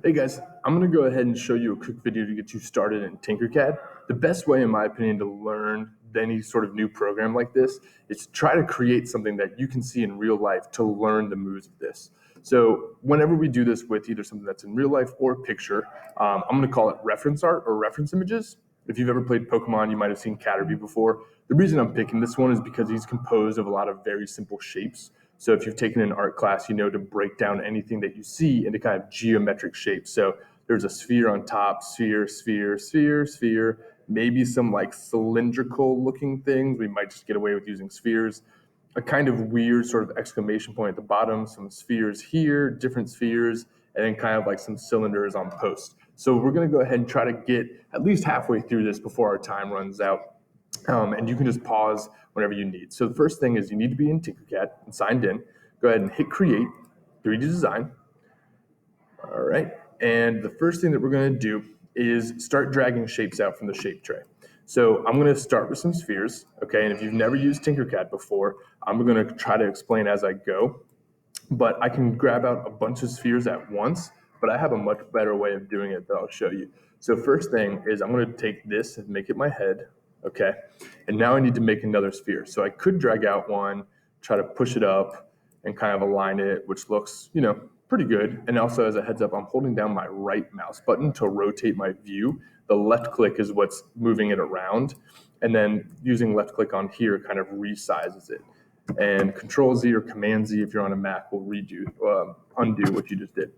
Hey guys, I'm going to go ahead and show you a quick video to get you started in TinkerCAD. The best way, in my opinion, to learn any sort of new program like this is to try to create something that you can see in real life to learn the moves of this. So whenever we do this with either something that's in real life or picture, I'm going to call it reference art or reference images. If you've ever played Pokemon, you might have seen Caterpie before. The reason I'm picking this one is because he's composed of a lot of very simple shapes. So if you've taken an art class, you know to break down anything that you see into kind of geometric shapes. So there's a sphere on top, sphere, sphere, sphere, sphere, maybe some like cylindrical looking things. We might just get away with using spheres. A kind of weird sort of exclamation point at the bottom, some spheres here, different spheres, and then kind of like some cylinders on posts. So we're going to go ahead and try to get at least halfway through this before our time runs out. And you can just pause whenever you need. So the first thing is you need to be in TinkerCAD and signed in. Go ahead and hit Create, 3D Design. All right. And the first thing that we're going to do is start dragging shapes out from the shape tray. So I'm going to start with some spheres, okay? And if you've never used TinkerCAD before, I'm going to try to explain as I go. But I can grab out a bunch of spheres at once, but I have a much better way of doing it that I'll show you. So first thing is I'm going to take this and make it my head, okay? And now I need to make another sphere. So I could drag out one, try to push it up and kind of align it, which looks, pretty good. And also as a heads up, I'm holding down my right mouse button to rotate my view. The left click is what's moving it around. And then using left click on here kind of resizes it. And Control Z or Command Z if you're on a Mac will undo what you just did.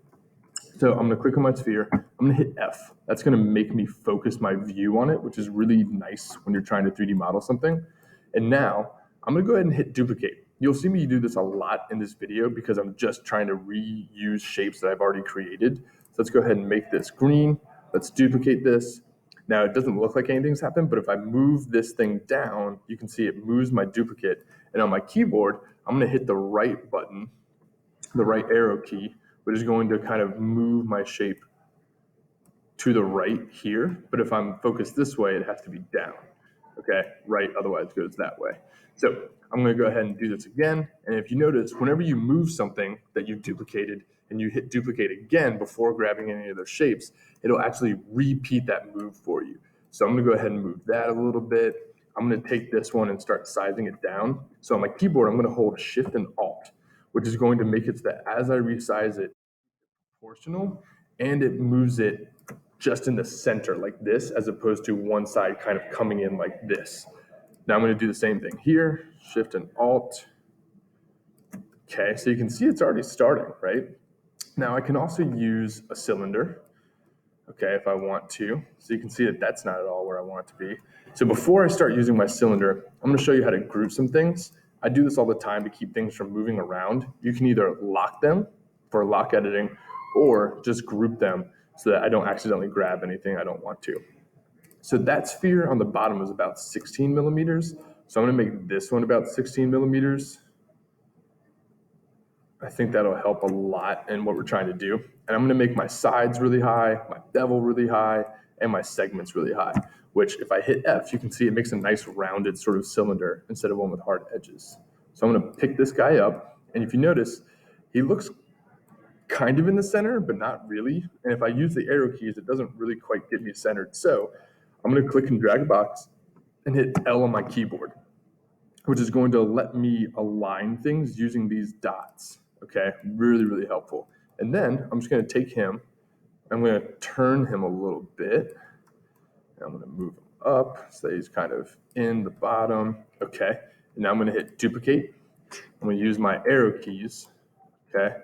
So I'm going to click on my sphere. I'm going to hit F. That's going to make me focus my view on it, which is really nice when you're trying to 3D model something. And now I'm going to go ahead and hit duplicate. You'll see me do this a lot in this video because I'm just trying to reuse shapes that I've already created. So let's go ahead and make this green. Let's duplicate this. Now it doesn't look like anything's happened, but if I move this thing down, you can see it moves my duplicate. And on my keyboard, I'm going to hit the right button, the right arrow key, which is going to kind of move my shape to the right here. But if I'm focused this way, it has to be down. Okay, right, otherwise it goes that way. So I'm going to go ahead and do this again. And if you notice, whenever you move something that you've duplicated and you hit duplicate again before grabbing any of those shapes, it'll actually repeat that move for you. So I'm going to go ahead and move that a little bit. I'm going to take this one and start sizing it down. So on my keyboard, I'm going to hold Shift and Alt, which is going to make it so that as I resize it, proportional, and it moves it just in the center like this, as opposed to one side kind of coming in like this. Now I'm going to do the same thing here, Shift and Alt. Okay, so you can see it's already starting, right? Now I can also use a cylinder, okay, if I want to. So you can see that that's not at all where I want it to be. So before I start using my cylinder, I'm going to show you how to group some things. I do this all the time to keep things from moving around. You can either lock them for lock editing or just group them so that I don't accidentally grab anything I don't want to. So that sphere on the bottom is about 16 millimeters. So I'm going to make this one about 16 millimeters. I think that'll help a lot in what we're trying to do. And I'm going to make my sides really high, my bevel really high, and my segments really high, which if I hit F, you can see it makes a nice rounded sort of cylinder instead of one with hard edges. So I'm going to pick this guy up. And if you notice, he looks kind of in the center, but not really. And if I use the arrow keys, it doesn't really quite get me centered. So I'm going to click and drag a box and hit L on my keyboard, which is going to let me align things using these dots. Okay, really, really helpful. And then I'm just going to take him, I'm going to turn him a little bit. And I'm going to move him up so that he's kind of in the bottom. Okay, and now I'm going to hit duplicate. I'm going to use my arrow keys. Okay,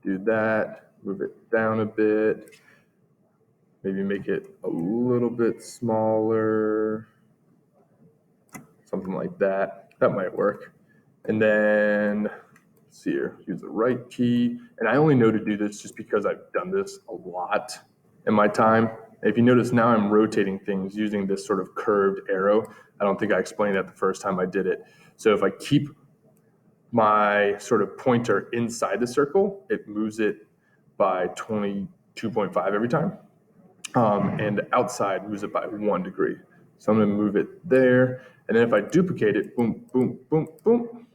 do that, move it down a bit, maybe make it a little bit smaller, something like that. That might work. And then see here, use the right key. And I only know to do this just because I've done this a lot in my time. And if you notice now I'm rotating things using this sort of curved arrow. I don't think I explained that the first time I did it. So if I keep my sort of pointer inside the circle, it moves it by 22.5 every time. And outside moves it by 1 degree. So I'm going to move it there. And then if I duplicate it, boom, boom, boom, boom.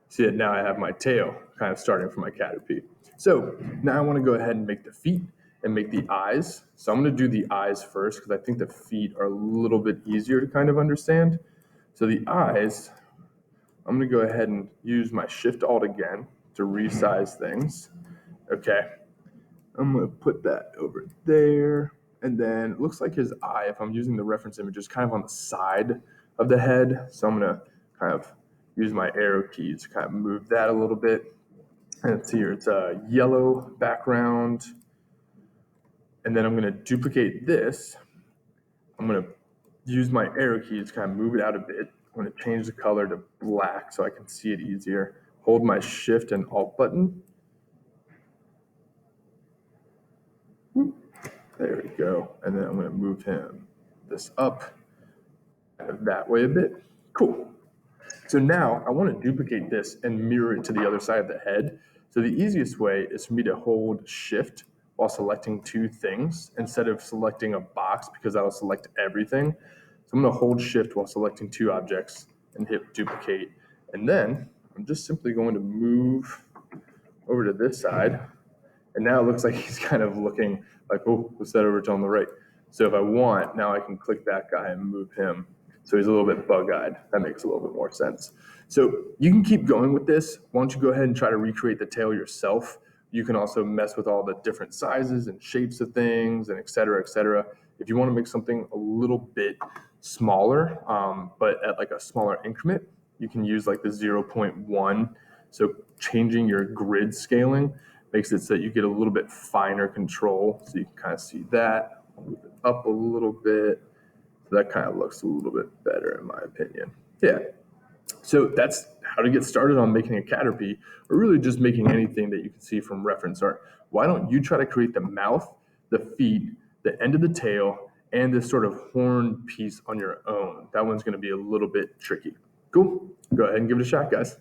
See it now I have my tail kind of starting from my Caterpie. So now I want to go ahead and make the feet. and make the eyes. So I'm going to do the eyes first because I think the feet are a little bit easier to kind of understand. So the eyes, I'm going to go ahead and use my Shift Alt again to resize things. Okay, I'm going to put that over there. And then it looks like his eye, if I'm using the reference image, is kind of on the side of the head. So I'm going to kind of use my arrow keys to kind of move that a little bit. And let's see here, it's a yellow background. And then I'm going to duplicate this. I'm going to use my arrow keys to kind of move it out a bit. I'm going to change the color to black so I can see it easier. Hold my Shift and Alt button. There we go. And then I'm going to move this up that way a bit. Cool. So now I want to duplicate this and mirror it to the other side of the head. So the easiest way is for me to hold Shift while selecting two things instead of selecting a box because that'll select everything. So I'm going to hold Shift while selecting two objects and hit duplicate. And then I'm just simply going to move over to this side. And now it looks like he's kind of looking like, oh, what's that over to on the right? So if I want, now I can click that guy and move him. So he's a little bit bug-eyed. That makes a little bit more sense. So you can keep going with this. Why don't you go ahead and try to recreate the tail yourself? You can also mess with all the different sizes and shapes of things and et cetera, et cetera. If you want to make something a little bit smaller, but at like a smaller increment, you can use like the 0.1. So changing your grid scaling makes it so that you get a little bit finer control. So you can kind of see that. I'll move it up a little bit. So that kind of looks a little bit better in my opinion. Yeah. So that's how to get started on making a Caterpie, or really just making anything that you can see from reference art. Why don't you try to create the mouth, the feet, the end of the tail, and this sort of horn piece on your own? That one's going to be a little bit tricky. Cool. Go ahead and give it a shot, guys.